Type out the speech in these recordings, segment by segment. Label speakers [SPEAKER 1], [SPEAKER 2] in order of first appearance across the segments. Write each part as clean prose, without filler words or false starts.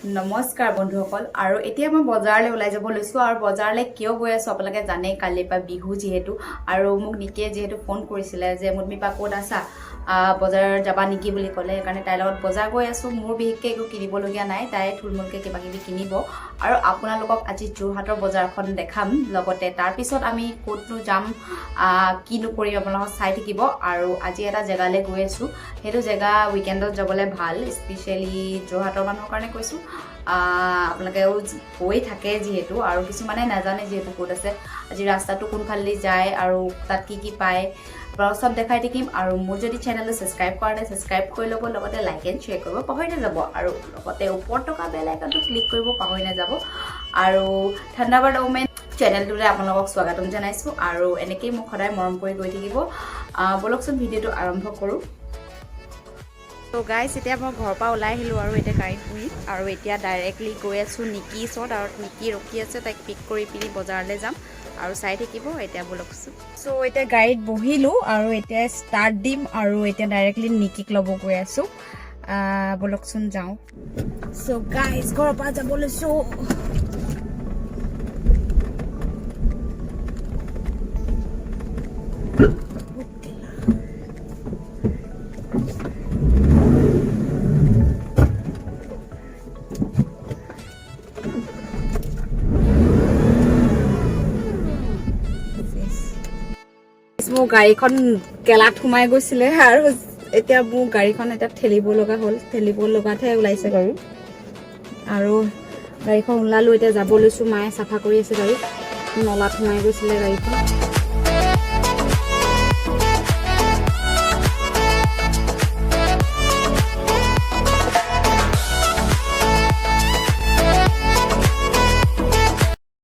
[SPEAKER 1] নমস্কাৰ বন্ধুসকল আৰু এতিয়া মই বজাৰলৈ ওলাই যাব লৈছো আৰু বজাৰলৈ কিয় গৈ আছো আপোনালোকে জানে কালি পা বিহু যেহেতু আৰু মোক নিকিয়ে যেহেতু ফোন কৰিছিলে যে মুদমিপা ক'ত আছা বজাৰ যাবা নেকি বুলি ক'লে কাৰণে তাইৰ লগত বজাৰ গৈ আছো মোৰ বিশেষকৈ একো কিনিবলগীয়া নাই তাই থুলমুলকৈ কিবা কিবি কিনিব আৰু আপোনালোকক আজি যোৰহাটৰ বজাৰখন দেখাম লগতে তাৰ পিছত আমি ক'তনো যাম কিনো কৰিম আপোনালোকক চাই থাকিব আৰু আজি এটা জেগালৈ গৈ আছো সেইটো জেগা উইকেণ্ডত যাবলৈ ভাল স্পেচিয়েলি যোৰহাটৰ মানুহৰ কাৰণে কৈছো আপোনালোকেও গৈ থাকে যেহেতু আৰু কিছুমানে নাজানে যেহেতু ক'ত আছে আজি ৰাস্তাটো কোনফালেদি যায় আৰু তাত কি কি পায় আপোনালোকক সব দেখাই থাকিম আৰু মোৰ যদি চেনেলটো ছাবস্ক্ৰাইব কৰা নাই ছাবস্ক্ৰাইব কৰি ল'ব লগতে লাইক এণ্ড শ্বেয়াৰ কৰিব পাহৰি নাযাব আৰু লগতে ওপৰত থকা বেল আইকনটো ক্লিক কৰিব পাহৰি নাযাব আৰু ধন্যবাদ ওমেন চেনেলটোলৈ আপোনালোকক স্বাগতম জনাইছো আৰু এনেকেই মোক সদায় মৰম কৰি গৈ থাকিব বলকচোন ভিডিঅ'টো আৰম্ভ কৰোঁ তো গাইজ এতিয়া মই ঘৰৰ পৰা ওলাই আহিলোঁ আৰু এতিয়া গাড়ীত বহি আৰু এতিয়া ডাইৰেক্টলি গৈ আছোঁ নিকি ওচৰত আৰু নিকি ৰখি আছে তাইক পিক কৰি পিনি বজাৰলৈ যাম আৰু চাই থাকিব এতিয়া বলকচোন চ' এতিয়া গাড়ীত বহিলোঁ আৰু এতিয়া ষ্টাৰ্ট দিম আৰু এতিয়া ডাইৰেক্টলি নিকিক ল'ব গৈ আছোঁ বলকচোন যাওঁ চ' গাইজ ঘৰৰ পৰা যাব লৈছোঁ মোৰ গাড়ীখন কেলাত সোমাই গৈছিলে আৰু এতিয়া মোৰ গাড়ীখন এটা ঠেলিব লগা হ'ল ঠেলিব লগাতহে ওলাইছে গাড়ী আৰু গাড়ীখন ওলালোঁ এতিয়া যাব লৈছোঁ মায়ে চাফা কৰি আছে গাড়ী নলাত সোমাই গৈছিলে গাড়ীখন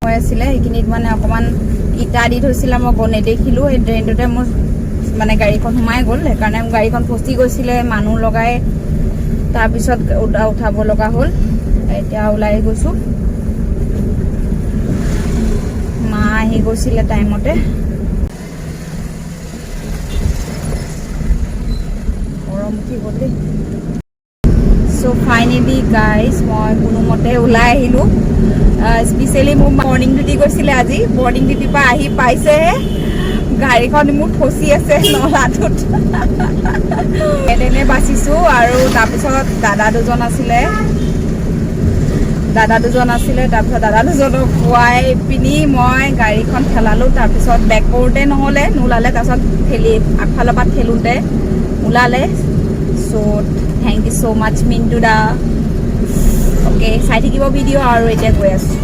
[SPEAKER 1] হৈ আছিলে সেইখিনিত মানে অকণমান ইটা দি থৈছিলে মই নেদেখিলোঁ সেই ড্ৰেইনটোতে মোৰ মানে গাড়ীখন সোমাই গ'ল সেইকাৰণে গাড়ীখন ফচি গৈছিলে মানুহ লগাই তাৰপিছত উঠাব লগা হ'ল এতিয়া ওলাই গৈছোঁ মা আহি গৈছিলে টাইমতে গৰম উঠি গ'ল দেই চ' ফাইনেলি গাইজ মই কোনোমতে ওলাই আহিলোঁ স্পেচিয়েলি মোৰ মৰ্ণিং ডিউটি গৈছিলে আজি মৰ্ণিং ডিউটিৰ পৰা আহি পাইছেহে গাড়ীখন মোৰ ফচি আছে নলাটোত এনে বাচিছোঁ আৰু তাৰপিছত দাদা দুজন আছিলে তাৰপিছত দাদা দুজনক খুৱাই পিনি মই গাড়ীখন ঠেলালোঁ তাৰপিছত বেক কৰোঁতে নোলালে তাৰপিছত আগফালৰ পৰা ঠেলোঁতে ওলালে so' thank you so' much Mintu da okay চাই থাকিব ভিডিঅ' আৰু এতিয়া গৈ আছোঁ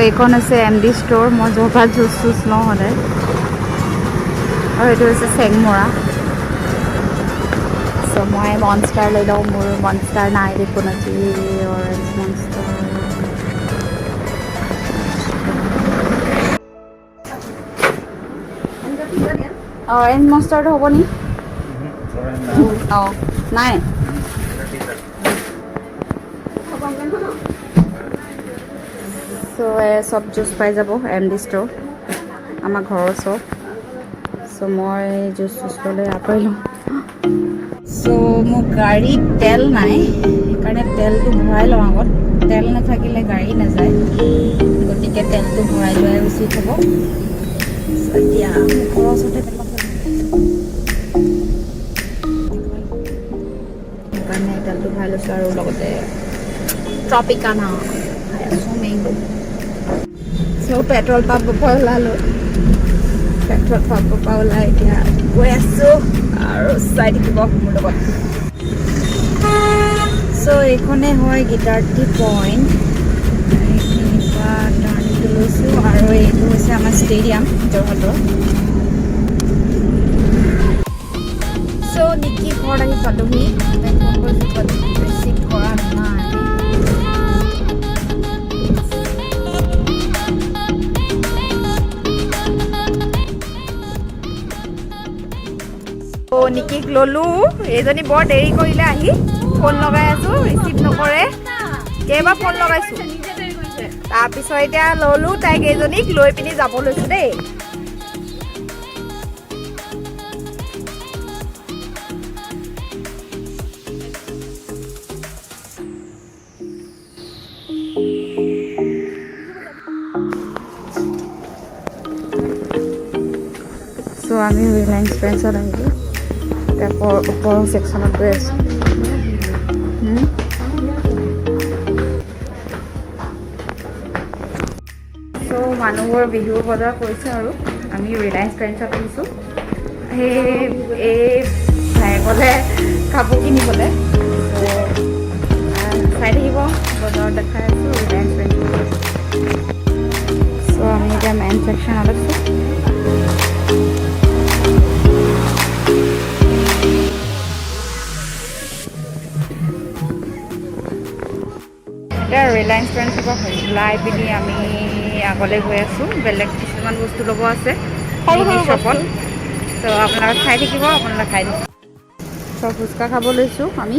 [SPEAKER 1] এইখন হৈছে MD ষ্ট'ৰ মই য'ৰ পৰা জুচ চুচ লওঁ সদায় আৰু এইটো হৈছে চেংমৰা চ' মই মনষ্টাৰ লৈ লওঁ মোৰ মনষ্টাৰ নাই দেখোন আজি অৰেঞ্জ মনষ্টাৰ অৰেঞ্জ মনষ্টাৰটো হ'ব নি অঁ নাই চ' চব জুচ পাই যাব MD ষ্ট'ৰ আমাৰ ঘৰৰ চব চ' মই জুচ ল'লে আঁতৰি লওঁ চ' মোৰ গাড়ীত তেল নাই সেইকাৰণে তেলটো ভৰাই লওঁ আগত তেল নাথাকিলে গাড়ী নাযায় গতিকে তেলটো ভৰাই লোৱাই উচিত হ'ব এতিয়া ঘৰৰ ওচৰতে সেইকাৰণে তেলটো ভৰাই লৈছোঁ আৰু লগতে ট্ৰপিকানা খাই আছোঁ মেংগো চ' পেট্ৰল পাম্পৰ পৰা ওলালোঁ পেট্ৰল পাম্পৰ পৰা ওলাই এতিয়া গৈ আছোঁ আৰু চাই থাকিব মোৰ লগত চ' এইখনে হয় গীটাৰ টি পইণ্ট এইখিনিৰ পৰা টাৰ্ণিংটো লৈছোঁ আৰু এইটো হৈছে আমাৰ ষ্টেডিয়াম যোৰহাটৰ চ' নিকি ঘৰত আহি পালোহি ফোন কৰিছোঁ ৰিচিভ কৰা নাই নিকিক ল'লোঁ এইজনী বৰ দেৰি কৰিলে আহি ফোন লগাই আছোঁ ৰিচিভ নকৰে কেইবাৰ ফোন লগাইছোঁ তাৰপিছত এতিয়া ল'লোঁ তাইক এইজনীক লৈ পিনি যাব লৈছোঁ দেই সো আমি ৰিলায়েন্স ফ্ৰেন্সত আহিলোঁ ওপৰৰ ছেকশ্যনত গৈ আছোঁ সো মানুহবোৰ বিহুৰ বজাৰ কৰিছে আৰু আমি ৰিলায়েন্স ফ্ৰেন্সত আহিছোঁ সেই এই ভাইকলে কাপোৰ কিনিবলৈ চাই থাকিব বজাৰত দেখাই আছোঁ ৰিলায়েন্স ফ্ৰেন্সত সো আমি এতিয়া মেইন ছেকশ্যনত আছোঁ এতিয়া ৰিলায়েন্স ফ্ৰেন্সৰ পৰা ওলাই পিনি আমি আগলৈ গৈ আছোঁ বেলেগ কিছুমান বস্তু ল'ব আছে শ্বপত ত' আপোনালোকে চাই থাকিব আপোনালোকে খাই দিছোঁ চ' ফুচকা খাব লৈছোঁ আমি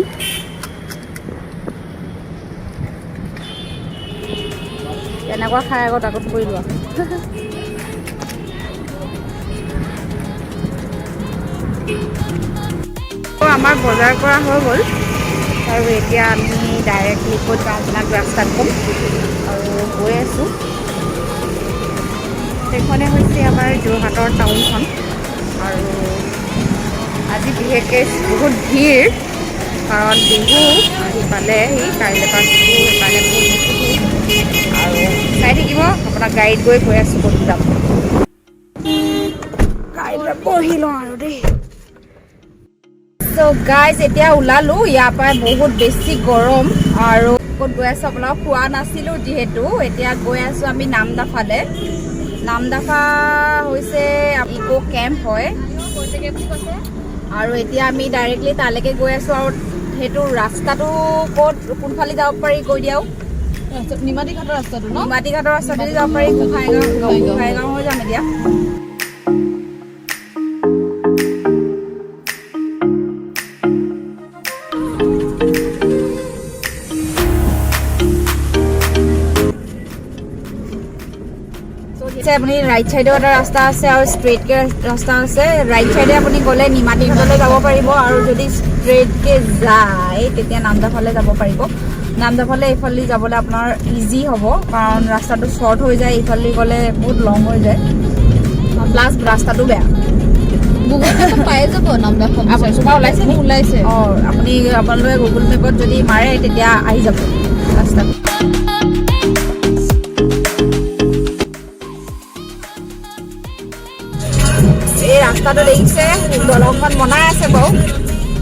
[SPEAKER 1] তেনেকুৱা খাই আগত কৰি লোৱা আমাৰ বজাৰ কৰা হৈ গ'ল আৰু এতিয়া আমি ডাইৰেক্টলি ক'ত যাওঁ আপোনাক ৰাস্তাত ক'ম আৰু গৈ আছোঁ সেইখনে হৈছে আমাৰ যোৰহাটৰ টাউনখন আৰু আজি বিশেষকৈ বহুত ভিৰ কাৰণ বিহু আহি পালেহি কাইলৈ পৰা বিহু সেইকাৰণে বহুত ভিৰ আৰু চাই থাকিব আপোনাক গাড়ীত গৈ আছোঁ ক'ত যাম গাড়ীত বহি লওঁ আৰু দেই চ' গাইজ এতিয়া ওলালোঁ ইয়াৰ পৰা বহুত বেছি গৰম আৰু ক'ত গৈ আছোঁ আপোনাক খোৱা নাছিলোঁ যিহেতু এতিয়া গৈ আছোঁ আমি নামদাফালে নামদাফা হৈছে ইকো কেম্প হয় আৰু এতিয়া আমি ডাইৰেক্টলি তালৈকে গৈ আছোঁ আৰু সেইটো ৰাস্তাটো ক'ত কোনফালে যাব পাৰি কৈ দিয়াও নিমাতীঘাটৰ ৰাস্তাটো নিমাতীঘাটৰ ৰাস্তাটোদি যাব পাৰি গোসাঁইগাঁও হৈ যাম এতিয়া আপুনি ৰাইট চাইডেও এটা ৰাস্তা আছে আৰু ষ্ট্ৰেইটকৈ ৰাস্তা আছে ৰাইট চাইডে আপুনি গ'লে নিমাতীঘাটলৈ যাব পাৰিব আৰু যদি ষ্ট্ৰেইটকৈ যায় তেতিয়া নামদাফালে যাব পাৰিব নামদাফালে এইফালে যাবলৈ আপোনাৰ ইজি হ'ব কাৰণ ৰাস্তাটো শ্বৰ্ট হৈ যায় এইফালে গ'লে বহুত লং হৈ যায় প্লাছ ৰাস্তাটো বেয়া পাই যাব নামদাফা ওলাইছে অঁ আপোনালোকে গুগল মেপত যদি মাৰে তেতিয়া আহি যাব ৰাস্তাটো এই ৰাস্তাটো দেখিছে দলংখন বনাই আছে বাৰু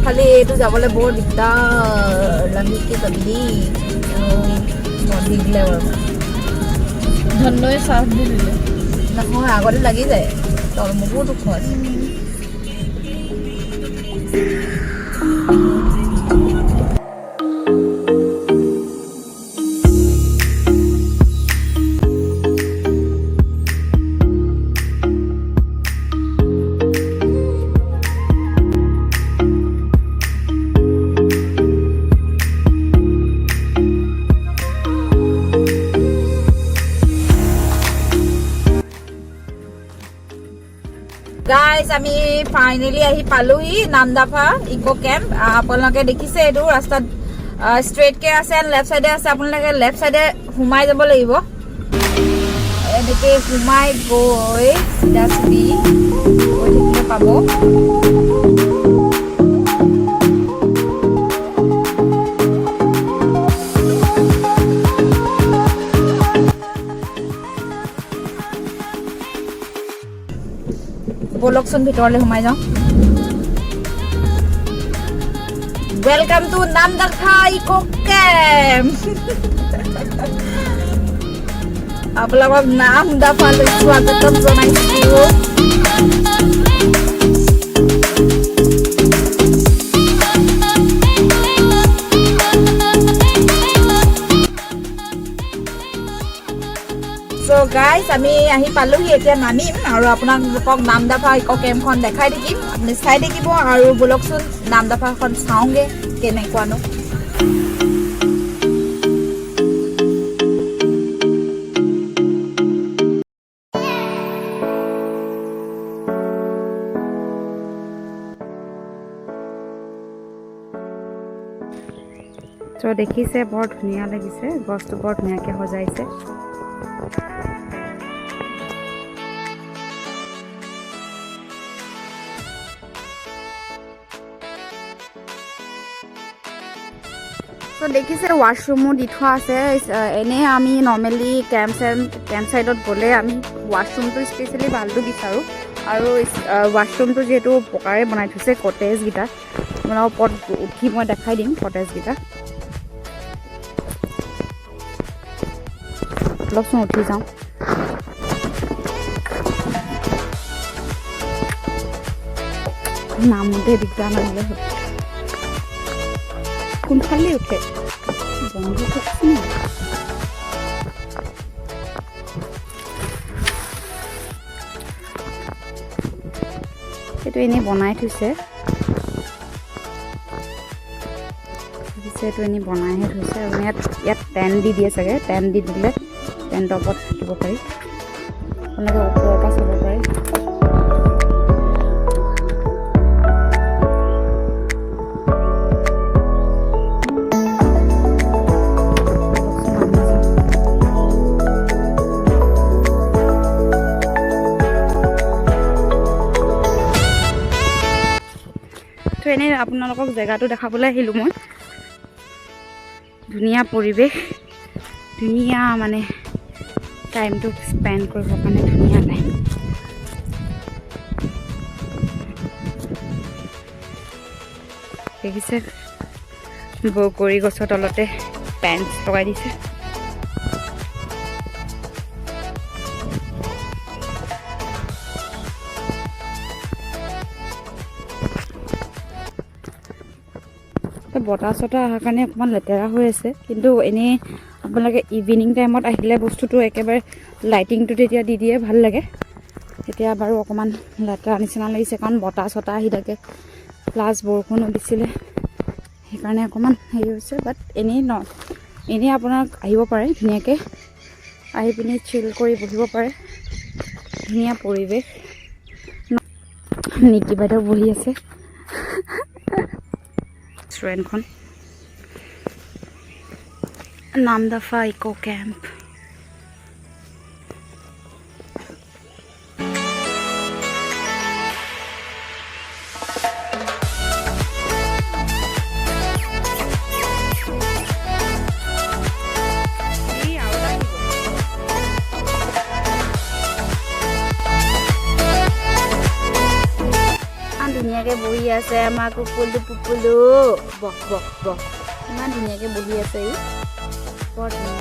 [SPEAKER 1] খালি এইটো যাবলৈ বৰ দিগদাৰ লাগিকে যাবি দি দিলে বাৰু ধন্যই চাহ দি দিলে নহয় আগতে লাগি যায় বহুত দুখ আছে গাইজ আমি ফাইনেলি আহি পালোহি নামদাফা ইকো কেম্প আপোনালোকে দেখিছে এইটো ৰাস্তাত ষ্ট্ৰেইটকৈ আছে লেফ্ট চাইডে আছে আপোনালোকে লেফ্ট চাইডে সোমাই যাব লাগিব এনেকৈ সোমাই গৈ চিধা চিধি গৈ থাকিলে পাব বলকচোন ভিতৰলৈ সোমাই যাওঁ welcome to Namdapha eco camp আপোনালোকক নামদাফালৈ স্বাগতম জনাইছোঁ So guys, আমি আহি পালোহি এতিয়া নামিম আৰু আপোনালোকক নামদাফা ইকো কেম্পখন দেখাই থাকিম আপুনি চাই থাকিব আৰু বলকচোন নামদাফাখন চাওঁগে কেনেকুৱানো তো দেখিছে বৰ ধুনীয়া লাগিছে গছটো বৰ ধুনীয়াকৈ সজাইছে সো দেখিছে ওয়াশৰুমো দি থোৱা আছে এনে আমি নৰ্মেলি কেম্প চাইডত গ'লে আমি ওয়াশৰুমটো স্পেচিয়েলি ভালটো বিচাৰোঁ আৰু ওয়াশৰুমটো যিহেতু পকাৰে বনাই থৈছে কটেজকেইটা আপোনাৰ ওপৰত উঠি মই দেখাই দিম কটেজকেইটা অলপচোন উঠি যাওঁ নামতে দিগদাৰ নহ'লে কোনফালে উঠে বন্ধ কৰিছে এইটো এনেই বনাই থৈছে এইটো এনেই বনাইহে থৈছে আৰু ইয়াত টেণ্ট দি দিয়ে চাগে টেণ্ট দি দিলে টেণ্টৰ ওপৰত থাকিব পাৰি আপোনালোকে ওপৰৰ পৰা চাব পাৰে এনেই আপোনালোকক জেগাটো দেখাবলৈ আহিলোঁ মই ধুনীয়া পৰিৱেশ ধুনীয়া মানে টাইমটো স্পেণ্ড কৰিবৰ কাৰণে ধুনীয়া টাইম দেখিছে বগৰী গছৰ তলতে পেন্স লগাই দিছে বতাহ চতাহ অহাৰ কাৰণে অকণমান লেতেৰা হৈ আছে কিন্তু এনেই আপোনালোকে ইভিনিং টাইমত আহিলে বস্তুটো একেবাৰে লাইটিংটো তেতিয়া দি দিয়ে ভাল লাগে তেতিয়া বাৰু অকণমান লেতেৰা নিচিনা লাগিছে কাৰণ বতাহ চতাহ আহি থাকে প্লাছ বৰষুণো দিছিলে সেইকাৰণে অকণমান হেৰি হৈছে বাট এনেই আপোনাক আহিব পাৰে ধুনীয়াকৈ আহি পিনি চিল কৰি বহিব পাৰে ধুনীয়া পৰিৱেশ নিকি বাইদেউ বহি আছে ৰেষ্টুৰেণ্টখন Nam-Da-Pha ইকো কেম্প ধুনীয়াকৈ বহি আছে আমাৰ পুপুলু বক বক বক ইমান ধুনীয়াকৈ বহি আছে ই বৰ ধুনীয়া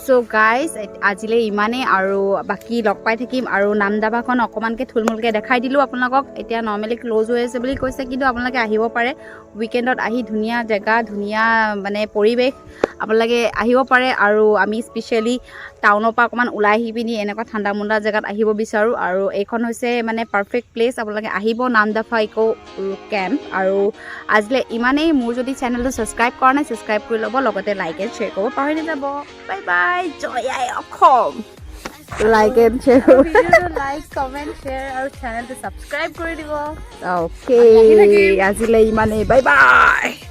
[SPEAKER 1] So guys, আজিলে ইমানে আৰু বাকি লগ পাই থাকিম আৰু নাম-দা-ফাখন অকমানকে থুলমুলকে দেখাই দিলো আপোনালোকক এতিয়া নৰ্মেলি ক্লোজ হৈ আছে বুলি কৈছে কিন্তু আপোনালোকে আহিব পাৰে উইকেণ্ডত আহি ধুনীয়া জেগা ধুনীয়া মানে পৰিৱেশ আপোনালোকে আহিব পাৰে আৰু আমি স্পেশালি টাউনৰ পৰা অকমান ওলাই আহি পিনি এনেকুৱা ঠাণ্ডা মুণ্ডা জেগাত আহিব বিচাৰো আৰু এইখন হৈছে মানে পাৰফেক্ট প্লেচ আপোনালোকে আহিব নাম-দা-ফা ইকো কেম্প আৰু আজিলে ইমানেই মোৰ যদি চেনেলটো সাবস্ক্ৰাইব কৰা নাই সাবস্ক্ৰাইব কৰি ল'ব লগতে লাইক এণ্ড শ্বেয়াৰ কৰিব পাহৰি নাযাব bye bye Jay I Assam like and share video like comment share আৰু channel to subscribe কৰি দিব okay আজিলে ইমানেই bye bye